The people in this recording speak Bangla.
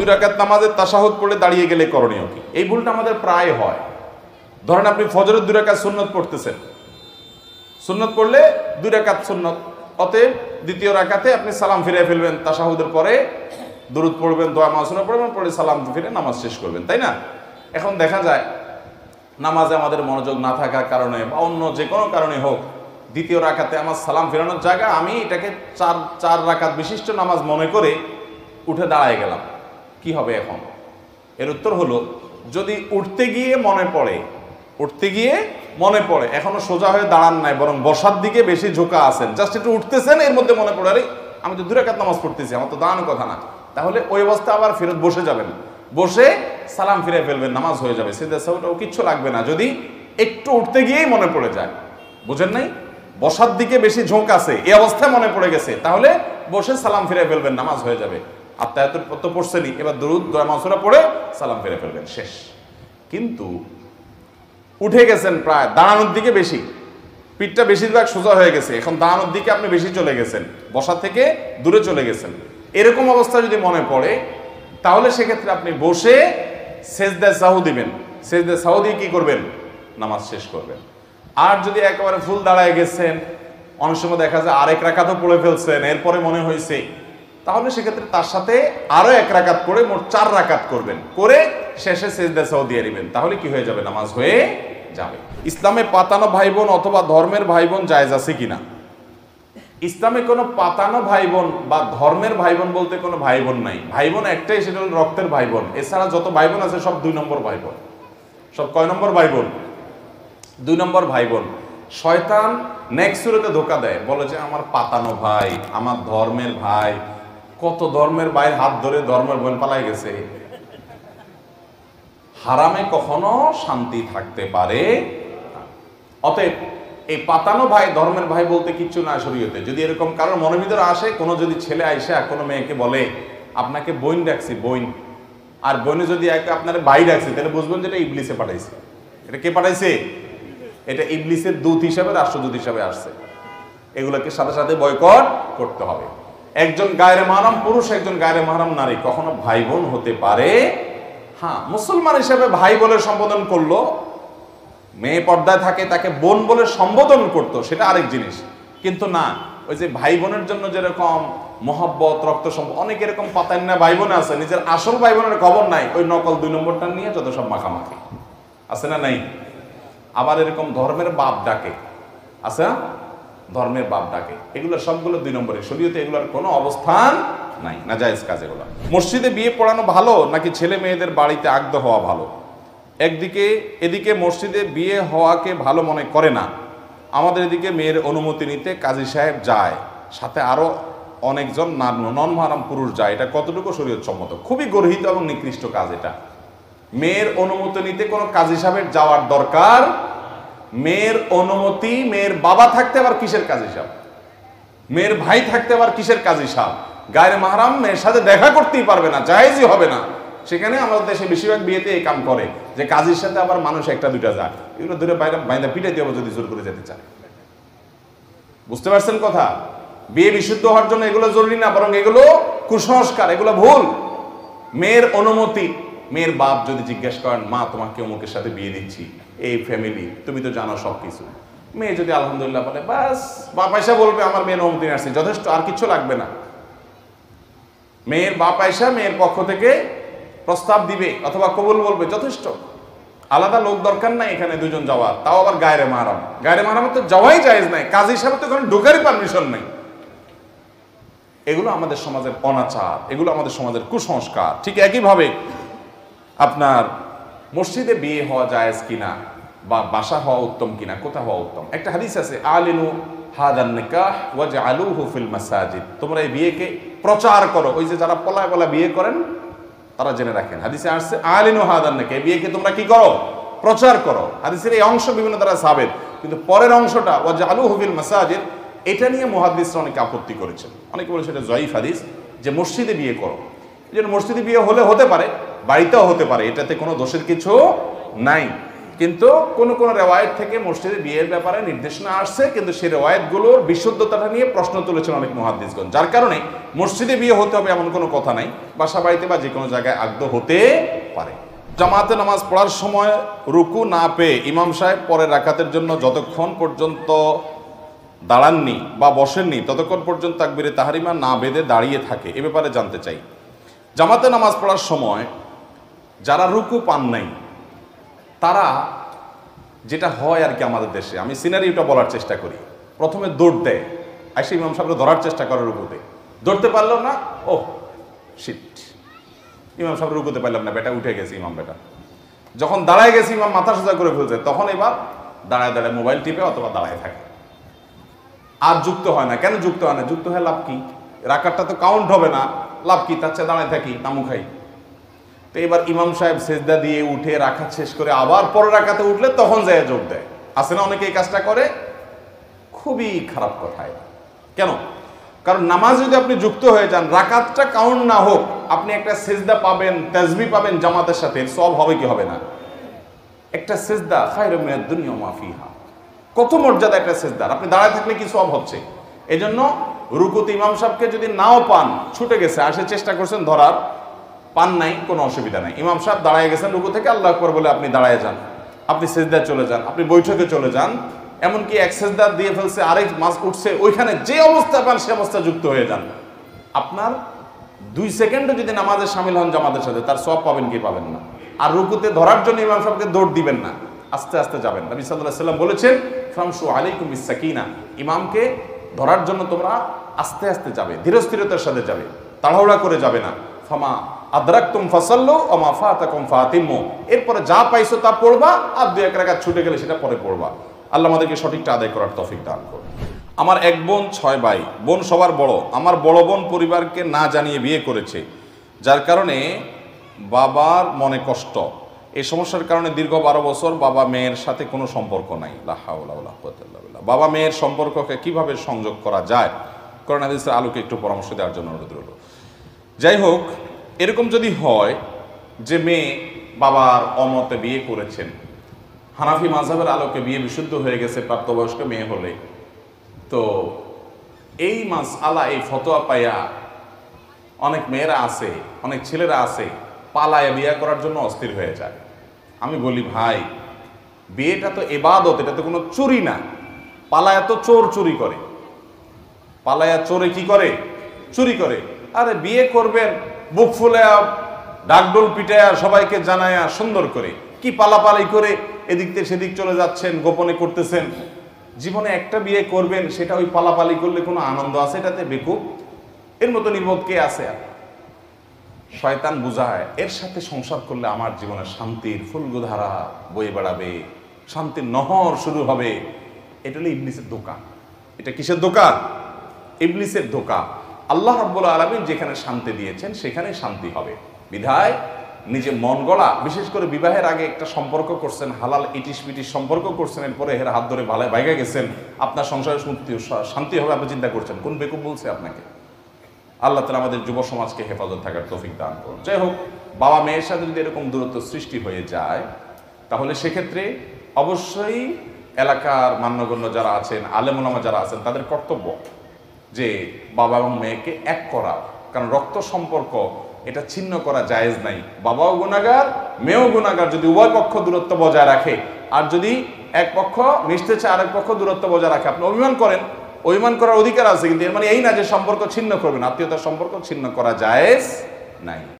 2 রাকাত নামাজের তাশাহুদ পড়ে দাঁড়িয়ে গেলে করণীয় কি? এই ভুলটা আমাদের প্রায় হয়। ধরেন আপনি ফজরের 2 রাকাত সুন্নত পড়তেছেন, সুন্নত পড়লে 2 রাকাত সুন্নত, অতএব দ্বিতীয় রাকাতে আপনি সালাম ফিরে ফেলবেন, তাশাহুদের পরে দুরূদ পড়বেন, দোয়া মাসুরা পড়বেন, পরে সালাম ফিরে নামাজ শেষ করবেন, তাই না? এখন দেখা যায় নামাজে আমাদের মনোযোগ না থাকার কারণে বা অন্য যে কোনো কারণে হোক, দ্বিতীয় রাকাতে আমার সালাম ফেরানোর জায়গা আমি এটাকে চার রাকাত বিশিষ্ট নামাজ মনে করে উঠে দাঁড়ায় গেলাম। কি হবে এখন? এর উত্তর হলো, যদি উঠতে গিয়ে মনে পড়ে এখনো সোজা হয়ে দাঁড়ান নাই, বরং বসার দিকে বেশি ঝোঁকা আছেন, জাস্ট একটু উঠতেছেন, এর মধ্যে মনে পড়ে আরে আমি তো 2 রাকাত নামাজ পড়তেছি, আমার তো দাঁড়ানোর কথা না, তাহলে ওই অবস্থায় আবার ফেরত বসে যাবেন, বসে সালাম ফিরে ফেলবেন, নামাজ হয়ে যাবে, সিদ্ধা সাহুটাও কিচ্ছু লাগবে না। যদি একটু উঠতে গিয়েই মনে পড়ে যায়, বুঝেন নাই, বসার দিকে বেশি ঝোঁক আছে, এই অবস্থায় মনে পড়ে গেছে, তাহলে বসে সালাম ফিরে ফেলবেন, নামাজ হয়ে যাবে। আত্মায়াত তো পড়ছেনই, এবার দুরূদ দোয়া মাসুরা পড়ে সালাম ফিরে ফেলবেন, শেষ। কিন্তু উঠে গেছেন প্রায় দাঁড়ানোর দিকে বেশি, পিঠটা বেশিরভাগ সোজা হয়ে গেছে, এখন দাঁড়ানোর দিকে আপনি বেশি চলে গেছেন, বসা থেকে দূরে চলে গেছেন, এরকম অবস্থা যদি মনে পড়ে, তাহলে সেক্ষেত্রে আপনি বসে সেজদায়ে সাহু দিবেন, সেজদায়ে সাহু দিয়ে কি করবেন? নামাজ শেষ করবেন। আর যদি একেবারে ফুল দাঁড়ায় গেছেন, অনেক সময় দেখা যায় আরেক রাকাতও পড়ে ফেলছেন, এরপরে মনে হয়েছে, তাহলে সেক্ষেত্রে তার সাথে আরো 1 রাকাত পড়ে মোট 4 রাকাত করবেন, করে শেষে সেজদা সাহু দিয়ে দিবেন, তাহলে কি হয়ে যাবে? নামাজ হয়ে যাবে। ইসলামে পাতানো ভাই বোন অথবা ধর্মের ভাই বোন জায়েজ আছে কিনা? ইসলামে কোনো পাতানো ভাই বোন বা ধর্মের ভাই বোন বলতে কোনো ভাই বোন নাই। ভাই বোন একটাই, সেটা হল রক্তের ভাই বোন। এছাড়া যত ভাই বোন আছে সব 2 নম্বর ভাই বোন। সব কয় নম্বর ভাই বোন? 2 নম্বর ভাই বোন। শয়তান নেক্সট সুরতে ধোকা দেয়, বলে যে আমার পাতানো ভাই, আমার ধর্মের ভাই। কত ধর্মের ভাইয়ের হাত ধরে ধর্মের বোন পালাই গেছে। হারামে কখনো শান্তি থাকতে পারে না। অতএব এই পাতানো ভাই ধর্মের ভাই বলতে কিচ্ছু না শরীয়তে। যদি এরকম কারোর মনের ভিতরে আসে, কোনো যদি ছেলে আইসা কোনো মেয়েকে বলে আপনাকে বোন ডাকছি, বোন, আর বোনে যদি আপনার ভাই ডাকছি, তাহলে বুঝবেন যে এটা ইবলিসে পাঠাইছে। এটা কে পাঠাইছে? এটা ইবলিসের দূত হিসাবে, রাষ্ট্রদূত হিসাবে আসছে। এগুলোকে সাথে সাথে বয়কট করতে হবে। একজন গায়রে মাহরাম পুরুষ, একজন গায়রে মাহরাম নারী কখনো ভাই বোন হতে পারে। হ্যাঁ, মুসলমান হিসাবে ভাই বলে সম্বোধন করলো, মেয়ে পর্দায় থাকে তাকে বোন বলে সম্বোধন করতো, সেটা আরেক জিনিস। কিন্তু না, ওই যে ভাই বোনের জন্য যেরকম মহব্বত, রক্ত সম্পর্ক, অনেক এরকম পাতান না ভাই বোন আছে, নিজের আসল ভাই বোনের খবর নাই, ওই নকল 2 নম্বরটা নিয়ে যত সব মাখামাখি আছে না নাই? আবার এরকম ধর্মের বাপ ডাকে, আছে না? ধর্মের বাপ ডাকে, এগুলো সবগুলো 2 নম্বরে। শরীয়তে এগুলোর কোনো অবস্থান নাই, নাজায়েজ কাজ এগুলো। মসজিদে বিয়ে পড়ানো ভালো নাকি ছেলে মেয়েদের বাড়িতে আগদ হওয়া ভালো? এদিকে মসজিদে বিয়ে হওয়াকে ভালো মনে করে না, আমাদের এদিকে মেয়ের অনুমতি নিতে কাজী সাহেব যায়, সাথে আরো অনেকজন নন মাহরাম পুরুষ যায়। এটা কতটুকু শরীয়ত সম্মত? খুবই গর্হিত এবং নিকৃষ্ট কাজ এটা। মেয়ের অনুমতি নিতে কোনো কাজী সাহেবের যাওয়ার দরকার। মেয়ের অনুমতি, মেয়ের বাবা থাকতে আবার কিসের কাজী সাহেব, মেয়ের ভাই থাকতে আবার কিসের কাজী সাহেব? গায়ের মাহরাম মেয়ের সাথে দেখা করতেই পারবে না, জায়েজই হবে না। সেখানে আমাদের দেশে বেশিরভাগ বিয়েতে এই কাম করে যে কাজীর সাথে আবার মানুষ 1-2টা যায়, এগুলো ধরে বাইরে বাইন্দা পিটাইতে হবে যদি জোর করে যেতে চায়। বুঝতে পারছেন কথা? বিয়ে বিশুদ্ধ হওয়ার জন্য এগুলো জরুরি না, বরং এগুলো কুসংস্কার, এগুলো ভুল। মেয়ের অনুমতি, মেয়ের বাপ যদি জিজ্ঞেস করেন মা তোমাকে অমুকের সাথে বিয়ে দিচ্ছি, এই ফ্যামিলি, তুমি তো জানো সব কিছু, মেয়ে যদি আলহামদুলিল্লাহ বলে, বাস বাপ আয়সা বলবে আমার মেয়ের অনুমতি আসছে, যথেষ্ট, আর কিছু লাগবে না। মেয়ের বাপ আয়সা মেয়ের পক্ষ থেকে প্রস্তাব দিবে অথবা কবুল বলবে, যথেষ্ট। আলাদা লোক দরকার নাই এখানে 2 জন যাওয়ার, তাও আবার গায়রে মাহরাম। গায়রে মাহরাম তো যাওয়াই জায়েজ নাই, কাজী সাহেব তো এখানে ঢোকারই পারমিশন নাই। এগুলো আমাদের সমাজের অনাচার, এগুলো আমাদের সমাজের কুসংস্কার। ঠিক একইভাবে আপনার মসজিদে বিয়ে হওয়া জায়েজ কিনা বা বাসা হওয়া উত্তম কিনা, কোথা হওয়া উত্তম? একটা হাদিস আছে, আলিনু হাদান নিকাহ ওয়াজআলুহু ফিল মাসাজিদ, তোমরা এই বিয়েকে প্রচার করো। ওই যে যারা পলায় পলা বিয়ে করেন তারা জেনে রাখেন, হাদিসে আসছে আলিনু হাদান নিকাহ, এই বিয়েকে তোমরা কি করো? প্রচার করো। হাদিসের এই অংশ বিভিন্ন দ্বারা সাবেত, কিন্তু পরের অংশটা ওয়াজআলুহু ফিল মাসাজিদ, এটা নিয়ে মুহাদ্দিসরা অনেকে আপত্তি করেছেন। অনেকে বলেছে এটা জয়ীফ হাদিস, যে মসজিদে বিয়ে করো। এই জন্য মসজিদে বিয়ে হলে হতে পারে, বাড়িতেও হতে পারে, এটাতে কোনো দোষের কিছু নাই। কিন্তু কোন কোন রেওয়ায়েত থেকে মসজিদে বিয়ের ব্যাপারে নির্দেশনা আসছে, কিন্তু সেই রেওয়ায়েতগুলোর বিশুদ্ধতাটা নিয়ে প্রশ্ন তুলেছেন অনেক মুহাদ্দিসগণ, যার কারণে মসজিদে বিয়ে হতে হবে এমন কোনো কথা নাই, বাসা বাড়িতে বা যে কোনো জায়গায় আগ্রহ হতে পারে। জামাতে নামাজ পড়ার সময় রুকু না পেয়ে ইমাম সাহেব পরের রাকাতের জন্য যতক্ষণ পর্যন্ত দাঁড়াননি বা বসেননি ততক্ষণ পর্যন্ত তাকবীরে তাহরিমা না বেঁধে দাঁড়িয়ে থাকে, এ ব্যাপারে জানতে চাই। জামাতে নামাজ পড়ার সময় যারা রুকু পান নাই তারা, যেটা হয় আর কি আমাদের দেশে, আমি সিনারিওটা বলার চেষ্টা করি, প্রথমে দৌড় দেয়, আইসে ইমাম সাহেবকে ধরার চেষ্টা করে রুকুতে, ধরতে পারলো না, ও শিট, ইমাম সাহেব রুকুতে পারলাম না, বেটা উঠে গেছে ইমাম বেটা। যখন দাঁড়ায় গেছে ইমাম মাথা সোজা করে ফেলছে, তখন এবার দাঁড়ায় দাঁড়ায় মোবাইল টিপে অথবা দাঁড়ায় থাকে, আর যুক্ত হয় না। কেন যুক্ত হয় না? যুক্ত হয় লাভ কি? রাকাতটা তো কাউন্ট হবে না, লাভ কি? তার চেয়ে দাঁড়ায় থাকি, তামু খাই। তো এবার ইমাম সাহেব সেজদা দিয়ে উঠে রাকাত শেষ করে আবার পরের রাকাতে উঠলে তখন যায় যোগ দেয়। আছে না অনেকে এই কাজটা করে? খুবই খারাপ কথা এটা। কেন? কারণ নামাজ যদি আপনি যুক্ত হয়ে যান, রাকাতটা কাউন্ট না হোক, আপনি একটা সেজদা পাবেন, তাসবিহ পাবেন জামাতের সাথে, সব হবে কি হবে না? একটা সেজদা খায়রুম মিনাদ দুনিয়া ওয়া মা ফিহা, কত মর্যাদা একটা সেজদার, আপনি দাঁড়ায় থাকলে কি সব হচ্ছে। এজন্য রুকুতে ইমাম সাহেবকে যদি নাও পান, ছুটে গেছে, আসে চেষ্টা করছেন ধরার, পান নাই, কোনো অসুবিধা নাই, ইমাম সাহেব দাঁড়ায় গেছেন রুকু থেকে, আল্লাহু আকবার বলে আপনি দাঁড়ায় যান, আপনি সেজদায় চলে যান, আপনি বৈঠকে চলে যান, এমনকি এক সেজদা দিয়ে ফেলছে, আরেক মাস উঠছে, ওইখানে যে অবস্থা পান সে অবস্থা যুক্ত হয়ে যান। আপনার 2 সেকেন্ডও যদি নামাজে শামিল হন জামাতের সাথে, তার সব পাবেন কি পাবেন না। আর রুকুতে ধরার জন্য ইমাম সাহেবকে দৌড় দিবেন না, আস্তে আস্তে যাবেন। নবী সাল্লাল্লাহু আলাইহি ওয়াসাল্লাম বলেছেন, ফামশু আলাইকুম বিস-সাকিনা, ইমামকে ধরার জন্য তোমরা আস্তে আস্তে যাবে, ধীরস্থিরতার সাথে যাবে, তাড়াহুড়া করে যাবে না। ফামা আদরাকতুম ফাসাল্লু ওয়া মা ফাতাকুম ফাতিমু, এরপরে যা পাইছো তা পড়বা, আর 2-1 রাকাত ছুটে গেলে সেটা পরে পড়বা। আল্লাহ আমাদেরকে সঠিকটা আদায় করার তৌফিক দান করুন। আমার এক বোন 6 ভাই, বোন সবার বড়। আমার বড় বোন পরিবারকে না জানিয়ে বিয়ে করেছে, যার কারণে বাবার মনে কষ্ট। এই সমস্যার কারণে দীর্ঘ 12 বছর বাবা মেয়ের সাথে কোনো সম্পর্ক নাই। লা হাওলা ওয়ালা কুওয়াতা ইল্লা বিল্লাহ। বাবা মেয়ের সম্পর্ককে কিভাবে সংযোগ করা যায়, কোরআন হাদিসের আলোকে একটু পরামর্শ দেওয়ার জন্য অনুরোধ রইল। যাই হোক, এরকম যদি হয় যে মেয়ে বাবার অমতে বিয়ে করেছেন, হানাফি মাযহাবের আলোকে বিয়ে বিশুদ্ধ হয়ে গেছে প্রাপ্তবয়স্ক মেয়ে হলে, তো এই মাসআলা, এই ফতোয়া পাইয়া অনেক মেয়েরা আছে, অনেক ছেলেরা আছে, পালায়া বিয়ে করার জন্য অস্থির হয়ে যায়। আমি বলি ভাই, বিয়েটা তো ইবাদত, এটা তো কোনো চুরি না। পালায়া তো চোর চুরি করে, পালায়া চোরে কি করে? চুরি করে। আরে বিয়ে করবেন বুক ফুলে ডাকডোল পিটায়া সবাইকে জানায়া সুন্দর করে, কি পালাপালি করে এদিক থেকে সেদিক চলে যাচ্ছেন, গোপনে করতেছেন। জীবনে একটা বিয়ে করবেন, সেটা ওই পালাপালি করলে কোনো আনন্দ আছে এটাতে? বেকুব, এর মতো নির্বোধ কে আছে? শয়তান বুঝায় এর সাথে সংসার করলে আমার জীবনে শান্তির ফুলগুধারা বয়ে বেড়াবে, শান্তির নহর শুরু হবে। এটা হলো ইবলিসের ধোঁকা। এটা কিসের ধোঁকা? ইবলিসের ধোঁকা। আল্লাহ রাব্বুল আলামিন যেখানে শান্তি দিয়েছেন সেখানে শান্তি হবে। বিধায় নিজে মন গড়া, বিশেষ করে বিবাহের আগে একটা সম্পর্ক করছেন, হালাল ইটিস পিটিস সম্পর্ক করছেন, এরপরে এর হাত ধরে ভালো বাইগা গেছেন, আপনার সংসারে শান্তি হবে আপনি চিন্তা করছেন। কোন বেকুব বলছে আপনাকে? আল্লাহ তাআলা আমাদের যুব সমাজকে হেফাজত থাকার তৌফিক দান করুন। যাই হোক, বাবা মেয়ের সাথে যদি এরকম দূরত্ব সৃষ্টি হয়ে যায়, তাহলে সেক্ষেত্রে অবশ্যই এলাকার মান্যগণ্য যারা আছেন, আলেম ওলামা যারা আছেন, তাদের কর্তব্য যে বাবা এবং মেয়েকে এক করা। কারণ রক্ত সম্পর্ক এটা ছিন্ন করা জায়েজ নাই। বাবাও গুনাহগার, মেয়েও গুনাহগার, যদি উভয় পক্ষ দূরত্ব বজায় রাখে। আর যদি এক পক্ষ মিশতে চায় আরেক পক্ষ দূরত্ব বজায় রাখে, আপনি অভিমান করেন, অভিমান করার অধিকার আছে, কিন্তু এর মানে এই না যে সম্পর্ক ছিন্ন করবেন। আত্মীয়তার সম্পর্ক ছিন্ন করা জায়েজ নাই।